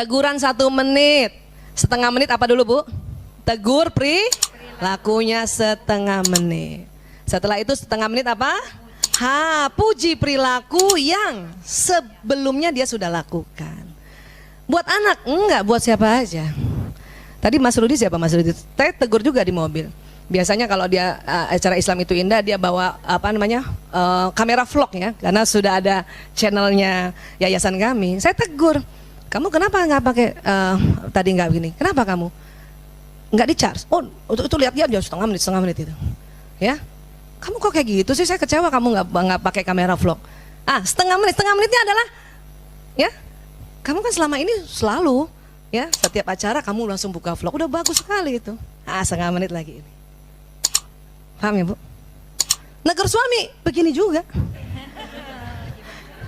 Teguran 1 menit. Setengah menit apa dulu Bu? Tegur perilakunya setengah menit. Setelah itu setengah menit apa? Puji perilaku yang sebelumnya dia sudah lakukan. Buat anak? Enggak, buat siapa aja. Tadi Mas Rudi siapa Mas Rudi? Saya tegur juga di mobil. Biasanya kalau dia acara Islam itu indah, dia bawa kamera vlog ya, karena sudah ada channelnya yayasan kami. Saya tegur, kamu kenapa nggak pakai tadi nggak begini? Kenapa kamu nggak di charge? Oh itu lihat dia setengah menit itu, ya. Kamu kok kayak gitu sih? Saya kecewa kamu nggak pakai kamera vlog. Setengah menitnya adalah, ya, kamu kan selama ini selalu, ya, setiap acara kamu langsung buka vlog, udah bagus sekali itu. Setengah menit lagi ini. Paham ya Bu? Negur suami begini juga.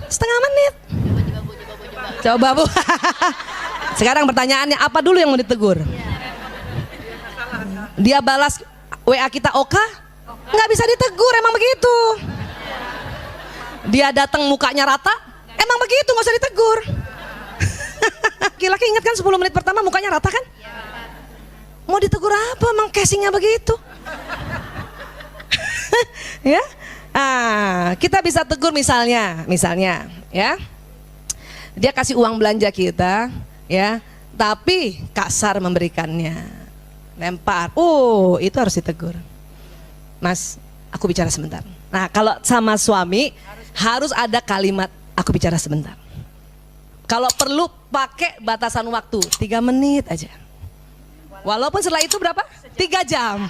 Setengah menit. Coba Bu. Sekarang pertanyaannya, apa dulu yang mau ditegur? Dia balas WA kita oka? Nggak bisa ditegur, emang begitu. Dia datang mukanya rata? Emang begitu, nggak usah ditegur. Laki-laki ingat kan 10 menit pertama mukanya rata kan? Mau ditegur apa, emang casingnya begitu. Ya, kita bisa tegur misalnya, ya, dia kasih uang belanja kita, ya, tapi kasar memberikannya, lempar, itu harus ditegur. Mas, aku bicara sebentar. Nah, kalau sama suami harus ada kalimat aku bicara sebentar. Kalau perlu pakai batasan waktu 3 menit aja. Walaupun setelah itu berapa? 3 jam.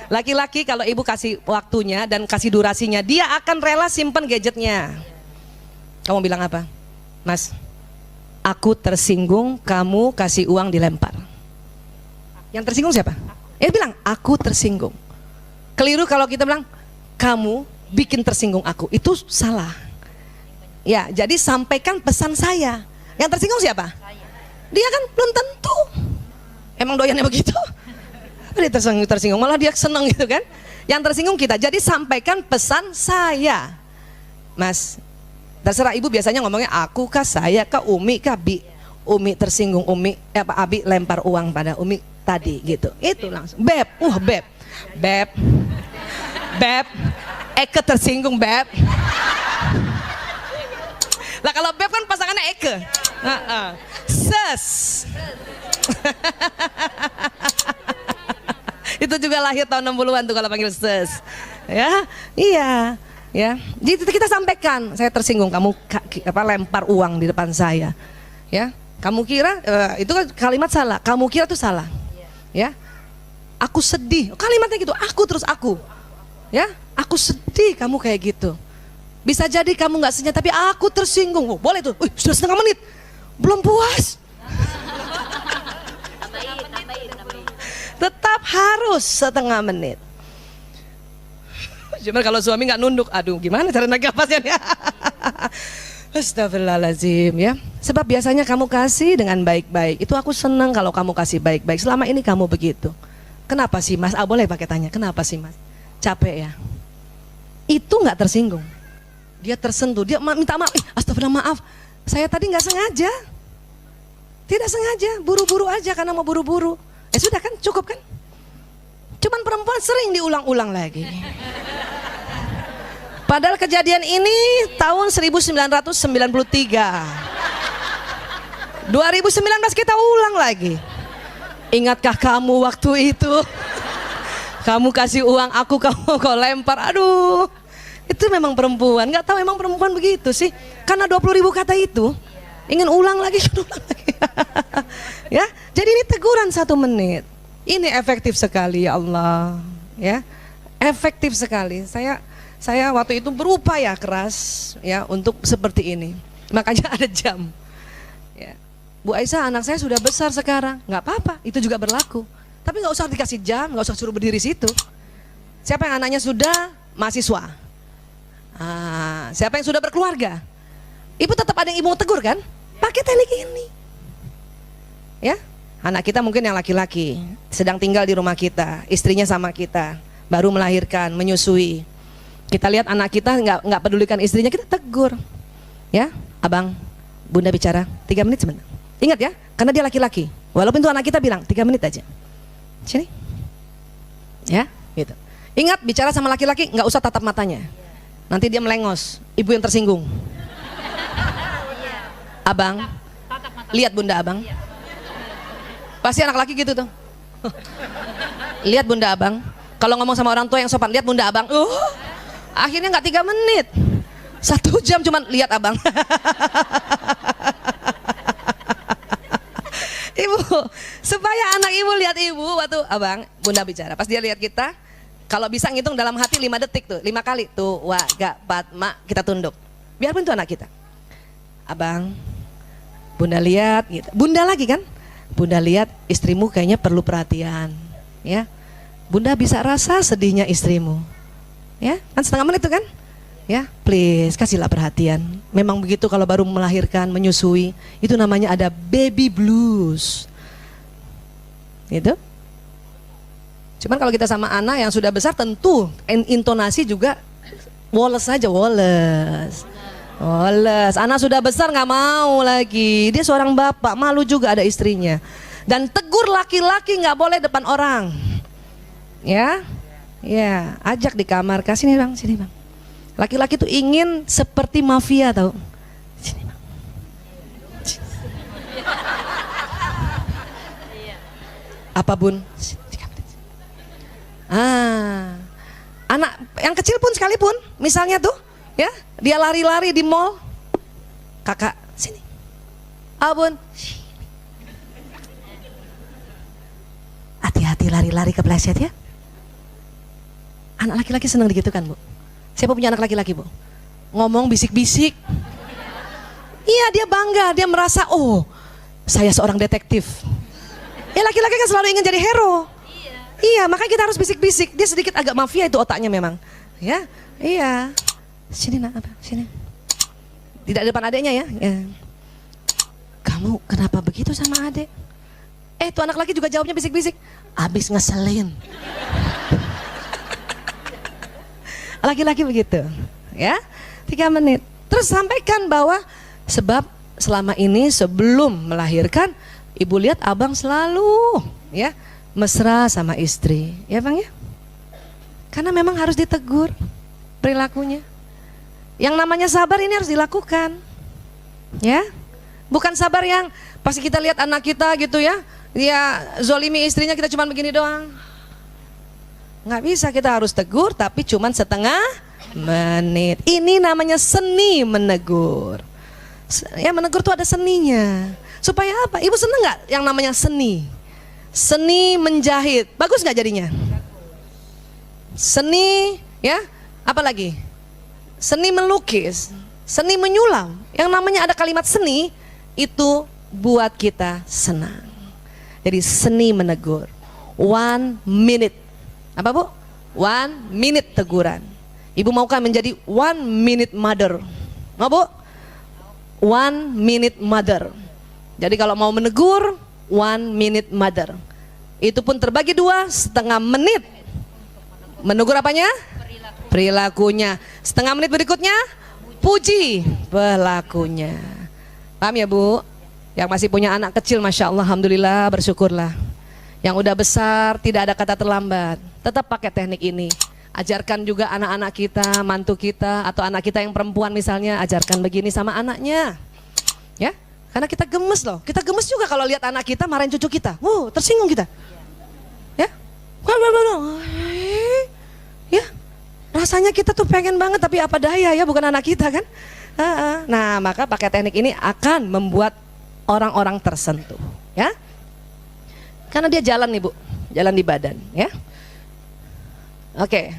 Laki-laki kalau ibu kasih waktunya dan kasih durasinya, dia akan rela simpen gadgetnya. Kamu bilang apa? Mas, aku tersinggung kamu kasih uang dilempar. Yang tersinggung siapa? Bilang aku tersinggung. Keliru kalau kita bilang kamu bikin tersinggung aku, itu salah. Ya, jadi sampaikan pesan saya. Yang tersinggung siapa? Dia kan belum tentu. Emang doyannya begitu? Dia tersinggung, malah dia seneng gitu kan. Yang tersinggung kita, jadi sampaikan pesan saya. Mas, terserah ibu biasanya ngomongnya aku kah, saya kah, Umi kah, Bi. Umi tersinggung, Abi lempar uang pada Umi tadi gitu. Itu langsung, Beb, Beb, Eke tersinggung Beb. Lah kalau Beb kan pasangannya Eke. Ses. Itu juga lahir tahun 60-an tuh kalau panggil ses. Ya, iya, ya. Jadi kita sampaikan, saya tersinggung kamu lempar uang di depan saya. Ya, kamu kira itu kan kalimat salah. Kamu kira itu salah. Ya. Aku sedih. Kalimatnya gitu, aku. Ya, aku sedih kamu kayak gitu. Bisa jadi kamu nggak senyap tapi aku tersinggung. Boleh tuh. Sudah setengah menit. Belum puas. Tetap harus setengah menit. Cuma kalau suami nggak nunduk, aduh gimana cara nafasnya? Astagfirullahaladzim ya. Sebab biasanya kamu kasih dengan baik-baik. Itu aku senang kalau kamu kasih baik-baik. Selama ini kamu begitu. Kenapa sih Mas? Boleh pakai tanya. Kenapa sih Mas? Capek ya? Itu nggak tersinggung. Dia tersentuh. Dia minta maaf. Astagfirullah maaf. Saya tadi nggak sengaja. Tidak sengaja. Buru-buru aja karena mau buru-buru. Sudah kan, cukup kan? Cuman perempuan sering diulang-ulang lagi. Padahal kejadian ini tahun 1993. 2019 kita ulang lagi. Ingatkah kamu waktu itu? Kamu kasih uang aku, kamu kau lempar. Aduh, itu memang perempuan. Nggak tahu emang perempuan begitu sih. Karena 20.000 kata itu, ingin ulang lagi. Ya, jadi ini teguran 1 menit. Ini efektif sekali ya Allah. Ya, efektif sekali. Saya waktu itu berupaya keras ya untuk seperti ini. Makanya ada jam. Ya. Bu Aisyah, anak saya sudah besar sekarang. Nggak apa-apa, itu juga berlaku. Tapi nggak usah dikasih jam, nggak usah suruh berdiri situ. Siapa yang anaknya sudah mahasiswa? Siapa yang sudah berkeluarga? Ibu tetap ada yang ibu mau tegur kan? Pakai teknik ini. Ya, anak kita mungkin yang laki-laki sedang tinggal di rumah kita, istrinya sama kita, baru melahirkan, menyusui. Kita lihat anak kita nggak pedulikan istrinya, kita tegur. Ya, abang, Bunda bicara 3 menit sebentar. Ingat ya, karena dia laki-laki. Walaupun itu anak kita bilang 3 menit aja. Sini. Ya, gitu. Ingat bicara sama laki-laki nggak usah tatap matanya. Nanti dia melengos, ibu yang tersinggung. Abang, lihat bunda abang. Pasti anak laki gitu tuh. Lihat bunda abang. Kalau ngomong sama orang tua yang sopan, lihat bunda abang. Akhirnya nggak 3 menit, 1 jam cuman lihat abang. Ibu, supaya anak ibu lihat ibu waktu abang, bunda bicara. Pas dia lihat kita, kalau bisa ngitung dalam hati 5 detik tuh, 5 kali tuh, waga, patma, kita tunduk. Biarpun itu anak kita. Abang, bunda lihat, gitu. Bunda lagi kan? Bunda lihat istrimu kayaknya perlu perhatian, ya. Bunda bisa rasa sedihnya istrimu, ya. Kan setengah menit itu kan? Ya, please kasihlah perhatian. Memang begitu kalau baru melahirkan, menyusui, itu namanya ada baby blues. Gitu. Cuman kalau kita sama anak yang sudah besar tentu intonasi juga woles saja, woles. Woles. Anak sudah besar nggak mau lagi. Dia seorang bapak, malu juga ada istrinya. Dan tegur laki-laki nggak boleh depan orang. Ya. Ya, ajak di kamar, kasih nih bang, sini bang. Laki-laki tuh ingin seperti mafia tahu. Sini bang. Apa bun? Anak yang kecil pun sekalipun, misalnya tuh, ya, dia lari-lari di mall. Kakak, sini. Abun, hati-hati lari-lari kepleset ya. Anak laki-laki senang digitukan bu. Siapa punya anak laki-laki bu? Ngomong bisik-bisik. Iya dia bangga, dia merasa oh saya seorang detektif. Ya laki-laki kan selalu ingin jadi hero. Iya makanya kita harus bisik-bisik. Dia sedikit agak mafia itu otaknya memang. Ya, iya. Sini nak, apa? Sini. Tidak di depan adiknya ya. Ya. Kamu kenapa begitu sama adik? Tuh anak laki juga jawabnya bisik-bisik. Abis ngeselin. Laki-laki begitu, ya 3 menit. Terus sampaikan bahwa sebab selama ini sebelum melahirkan, ibu lihat abang selalu ya mesra sama istri, ya bang ya. Karena memang harus ditegur perilakunya. Yang namanya sabar ini harus dilakukan, ya. Bukan sabar yang pasti kita lihat anak kita gitu ya, dia zolimi istrinya kita cuma begini doang. Nggak bisa, kita harus tegur tapi cuman setengah menit. Ini namanya seni menegur. Ya menegur tuh ada seninya. Supaya apa? Ibu seneng nggak yang namanya seni? Seni menjahit, bagus nggak jadinya? Seni, ya, apa lagi? Seni melukis, seni menyulam. Yang namanya ada kalimat seni itu buat kita senang. Jadi seni menegur. 1 minute. Apa bu? 1 minute teguran. Ibu maukah menjadi 1 minute mother? Mau bu? 1 minute mother. Jadi kalau mau menegur 1 minute mother. Itu pun terbagi 2, setengah menit. Menegur apanya? Perilakunya. Setengah menit berikutnya puji pelakunya. Paham ya bu? Yang masih punya anak kecil, masya Allah, alhamdulillah, bersyukurlah. Yang udah besar tidak ada kata terlambat. Tetap pakai teknik ini. Ajarkan juga anak-anak kita, mantu kita, atau anak kita yang perempuan misalnya, ajarkan begini sama anaknya. Ya, karena kita gemes loh. Kita gemes juga kalau lihat anak kita marahin cucu kita. Tersinggung kita. Ya, ya, rasanya kita tuh pengen banget tapi apa daya ya, bukan anak kita kan. Nah, maka pakai teknik ini akan membuat orang-orang tersentuh. Ya, karena dia jalan nih bu, jalan di badan. Ya. Oke,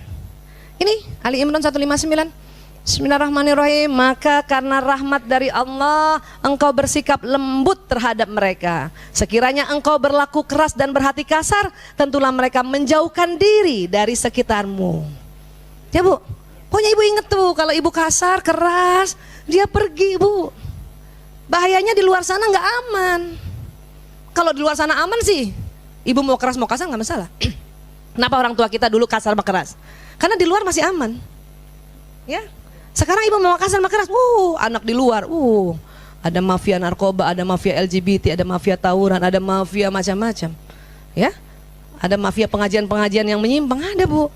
ini Ali Imran 159. Bismillahirrahmanirrahim. Maka karena rahmat dari Allah engkau bersikap lembut terhadap mereka. Sekiranya engkau berlaku keras dan berhati kasar, tentulah mereka menjauhkan diri dari sekitarmu. Ya bu, pokoknya ibu inget tuh kalau ibu kasar, keras, dia pergi bu. Bahayanya di luar sana nggak aman. Kalau di luar sana aman sih, ibu mau keras mau kasar nggak masalah. Kenapa orang tua kita dulu kasar sama keras? Karena di luar masih aman. Ya. Sekarang ibu mau kasar sama keras, anak di luar, ada mafia narkoba, ada mafia LGBT, ada mafia tawuran, ada mafia macam-macam. Ya. Ada mafia pengajian-pengajian yang menyimpang, ada Bu.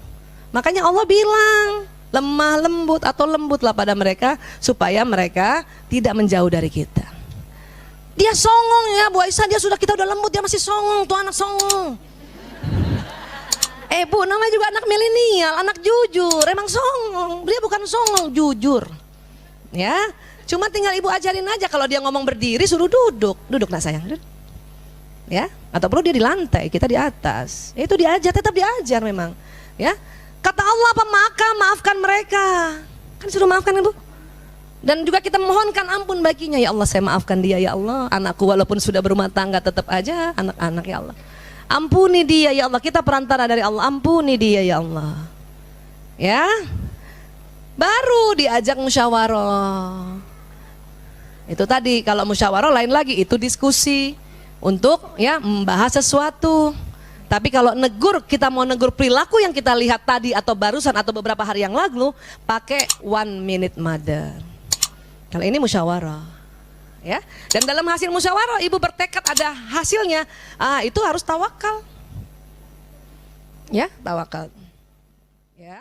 Makanya Allah bilang, lemah lembut atau lembutlah pada mereka supaya mereka tidak menjauh dari kita. Dia songong ya Bu Aisyah, kita udah lembut, dia masih songong, tuh anak songong. Bu, namanya juga anak milenial, anak jujur, emang songong. Dia bukan songong, jujur. Ya, cuma tinggal ibu ajarin aja, kalau dia ngomong berdiri suruh duduk nak sayang, duduk. Ya, atau perlu dia di lantai, kita di atas. Itu diajar, tetap diajar memang. Ya, kata Allah apa, maka maafkan mereka. Kan suruh maafkan kan Bu? Dan juga kita mohonkan ampun baginya, ya Allah saya maafkan dia ya Allah. Anakku walaupun sudah berumah tangga tetap aja anak-anak ya Allah. Ampuni dia ya Allah, kita perantara dari Allah, ampuni dia ya Allah. Ya, baru diajak musyawarah. Itu tadi, kalau musyawarah lain lagi, itu diskusi untuk ya membahas sesuatu. Tapi kalau negur, kita mau negur perilaku yang kita lihat tadi atau barusan atau beberapa hari yang lalu, pakai 1 minute mother. Kalau ini musyawarah. Ya, dan dalam hasil musyawarah ibu bertekad ada hasilnya, itu harus tawakal. Ya, tawakal. Ya.